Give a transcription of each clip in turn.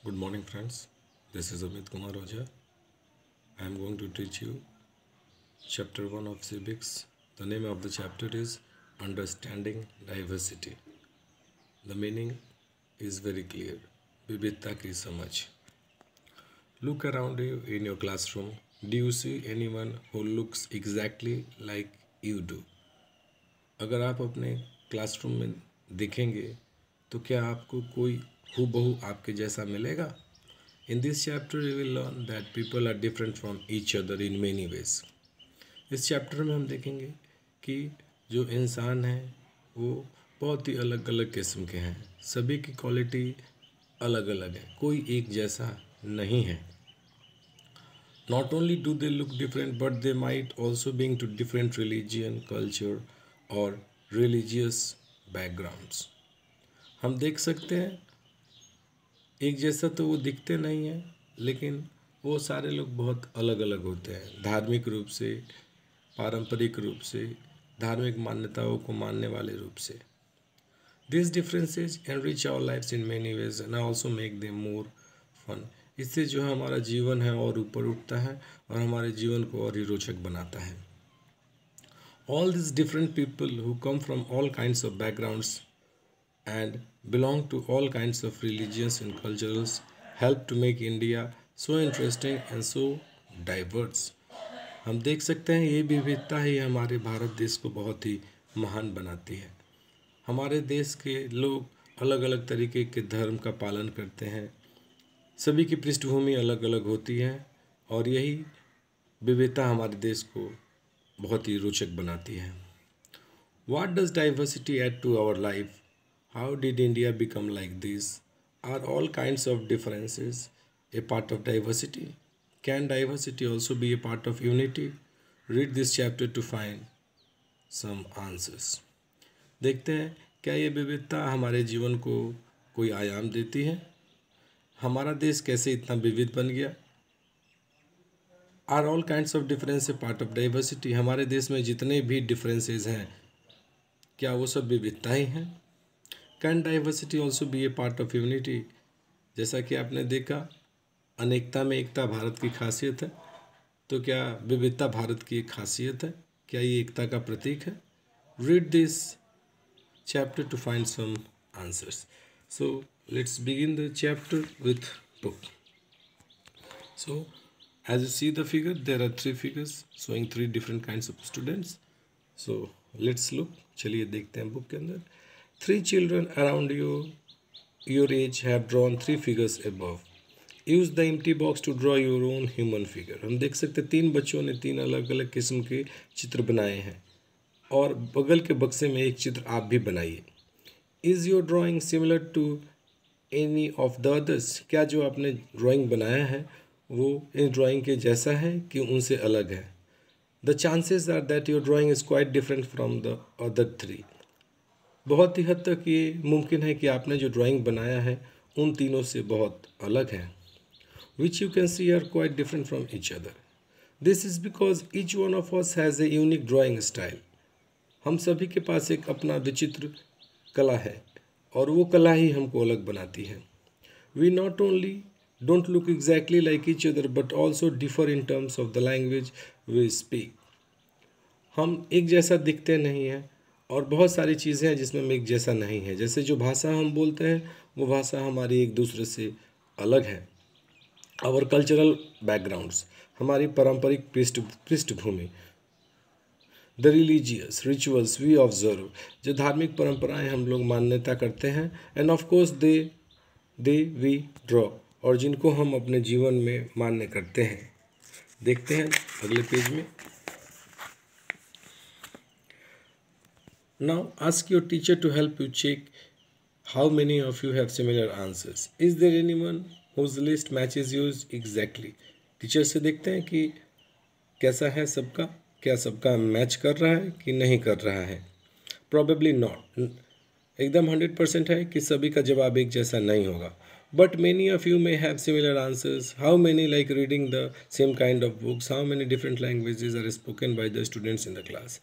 Good morning, friends. This is Amit Kumar Oja. I am going to teach you chapter 1 of civics. The name of the chapter is Understanding Diversity. The meaning is very clear. विविधता की समझ. Look around you in your classroom. Do you see anyone who looks exactly like you do? अगर आप अपने classroom में देखेंगे तो क्या आपको कोई हूबहू आपके जैसा मिलेगा? In this chapter we will learn that people are different from each other in many ways. इस चैप्टर में हम देखेंगे कि जो इंसान हैं वो बहुत ही अलग अलग किस्म के हैं. सभी की क्वालिटी अलग अलग है, कोई एक जैसा नहीं है. Not only do they look different, but they might also belong to different religion, culture or religious backgrounds. हम देख सकते हैं एक जैसा तो वो दिखते नहीं हैं, लेकिन वो सारे लोग बहुत अलग अलग होते हैं. धार्मिक रूप से, पारंपरिक रूप से, धार्मिक मान्यताओं को मानने वाले रूप से. These differences enrich our lives in many ways and also make them more fun. इससे जो हमारा जीवन है और ऊपर उठता है और हमारे जीवन को और ही रोचक बनाता है. All these different people who come from all kinds of backgrounds and belong to all kinds of religions and cultures help to make India so interesting and so diverse. हम देख सकते हैं ये विविधता ही हमारे भारत देश को बहुत ही महान बनाती है. हमारे देश के लोग अलग अलग तरीके के धर्म का पालन करते हैं. सभी की पृष्ठभूमि अलग अलग होती है और यही विविधता हमारे देश को बहुत ही रोचक बनाती है. What does diversity add to our life? How did India become like this? Are all kinds of differences a part of diversity? Can diversity also be a part of unity? Read this chapter to find some answers. देखते हैं क्या ये विविधता हमारे जीवन को कोई आयाम देती है? हमारा देश कैसे इतना विविध बन गया? Are all kinds of difference a part of diversity? हमारे देश में जितने भी डिफरेंसेस हैं क्या वो सब विविधता ही हैं? Can diversity also be a part of unity? जैसा कि आपने देखा अनेकता में एकता भारत की खासियत है, तो क्या विविधता भारत की एक खासियत है? क्या ये एकता का प्रतीक है? Read this chapter to find some answers. So let's begin the chapter with book. So as you see the figure, there are three figures showing three different kinds of students. So let's look. चलिए देखते हैं book के अंदर. Three children around your age have drawn three figures above. Use the empty box to draw your own human figure. हम देख सकते हैं तीन बच्चों ने तीन अलग अलग किस्म के चित्र बनाए हैं और बगल के बक्से में एक चित्र आप भी बनाइए. Is your drawing similar to any of the others? क्या जो आपने ड्राइंग बनाया है वो इन ड्राइंग के जैसा है कि उनसे अलग है? The chances are that your drawing is quite different from the other three. बहुत ही हद तक ये मुमकिन है कि आपने जो ड्राइंग बनाया है उन तीनों से बहुत अलग है. Which you can see are quite different from each other. This is because each one of us has a unique drawing style. हम सभी के पास एक अपना विचित्र कला है और वो कला ही हमको अलग बनाती है. We not only don't look exactly like each other but also differ in terms of the language we speak. हम एक जैसा दिखते नहीं हैं और बहुत सारी चीज़ें हैं जिसमें हम एक जैसा नहीं है. जैसे जो भाषा हम बोलते हैं वो भाषा हमारी एक दूसरे से अलग है. Our cultural backgrounds, हमारी पारंपरिक पृष्ठभूमि, the religious rituals we observe, जो धार्मिक परंपराएं हम लोग मान्यता करते हैं, and of course they we draw, और जिनको हम अपने जीवन में मान्य करते हैं. देखते हैं अगले पेज में. Now ask your teacher to help you check how many of you have similar answers. Is there anyone whose list matches yours exactly? Teacher से देखते हैं कि कैसा है सबका, क्या सबका मैच कर रहा है कि नहीं कर रहा है. Probably not. एकदम 100% है कि सभी का जवाब एक जैसा नहीं होगा. But many of you may have similar answers. How many like reading the same kind of books? How many different languages are spoken by the students in the class?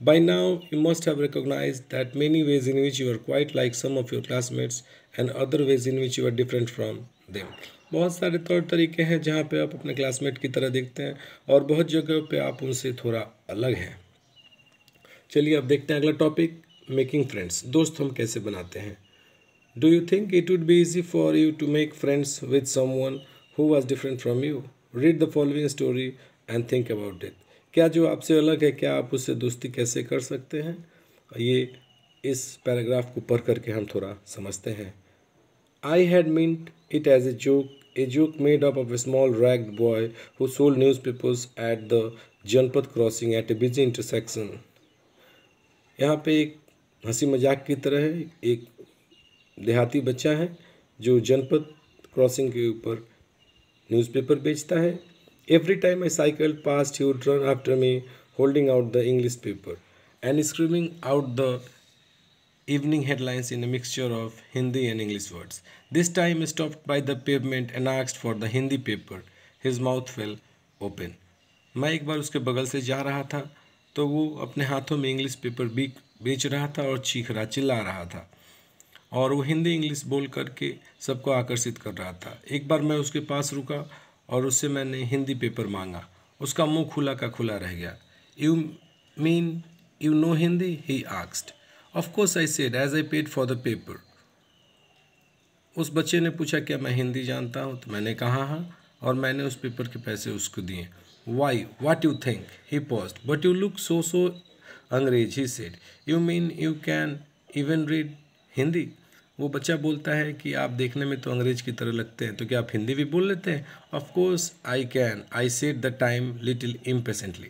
By now, you must have recognized that many ways in which you are quite like some of your classmates and other ways in which you are different from them. बहुत सारे तौर तरीके हैं जहाँ पे आप अपने classmate की तरह दिखते हैं और बहुत जगह पे आप उनसे थोड़ा अलग हैं। चलिए अब देखते हैं अगला टॉपिक, मेकिंग फ्रेंड्स। दोस्त हम कैसे बनाते हैं। Do you think it would be easy for you to make friends with someone who was different from you? Read the following story and think about it. क्या जो आपसे अलग है, क्या आप उससे दोस्ती कैसे कर सकते हैं? ये इस पैराग्राफ को पढ़ करके हम थोड़ा समझते हैं। I had meant it as a joke made up of a small ragged boy who sold newspapers at the Janpat crossing at a busy intersection. यहाँ पे एक हंसी मजाक की तरह है, एक देहाती बच्चा है जो जनपद क्रॉसिंग के ऊपर न्यूज़पेपर बेचता है। Every time I cycled past, he would run after me, holding out the English paper and screaming out the evening headlines in a mixture of Hindi and English words. This time he stopped by the pavement and asked for the Hindi paper. His mouth fell open. मैं एक बार उसके बगल से जा रहा था तो वो अपने हाथों में इंग्लिश पेपर बेच रहा था और चिल्ला रहा था और वो हिंदी इंग्लिश बोल करके सबको आकर्षित कर रहा था। एक बार मैं उसके पास रुका और उससे मैंने हिंदी पेपर मांगा। उसका मुंह खुला का खुला रह गया। You mean you know Hindi? He asked. Of course I said as I paid for the paper. उस बच्चे ने पूछा क्या मैं हिंदी जानता हूँ? तो मैंने कहा हाँ और मैंने उस पेपर के पैसे उसको दिए। Why? What you think? He paused. But you look so अंग्रेज, he said. You mean you can even read Hindi? वो बच्चा बोलता है कि आप देखने में तो अंग्रेज की तरह लगते हैं, तो क्या आप हिंदी भी बोल लेते हैं? Of course I can. I said the time little impatiently.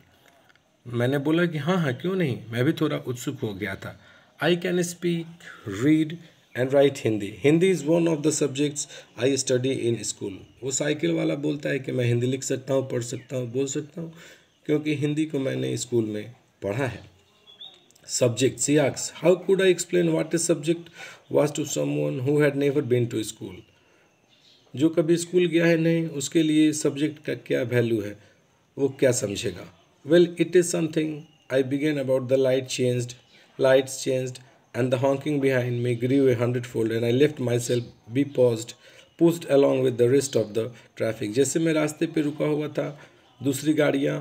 मैंने बोला कि हाँ क्यों नहीं, मैं भी थोड़ा उत्सुक हो गया था। I can speak, read and write Hindi. Hindi is one of the subjects I study in school. वो साइकिल वाला बोलता है कि मैं हिंदी लिख सकता हूँ, पढ़ सकता हूँ, बोल सकता हूँ क्योंकि हिंदी को मैंने स्कूल में पढ़ा है। Subject, she asks, how could I explain what a subject was to someone who had never been to school? जो कभी स्कूल गया है नहीं, उसके लिए सब्जेक्ट का क्या वैल्यू है, वो क्या समझेगा? Well, it is something. I began about the lights changed, and the honking behind me grew 100-fold, and I left myself pushed along with the rest of the traffic. जैसे मैं रास्ते पे रुका हुआ था, दूसरी गाड़ियाँ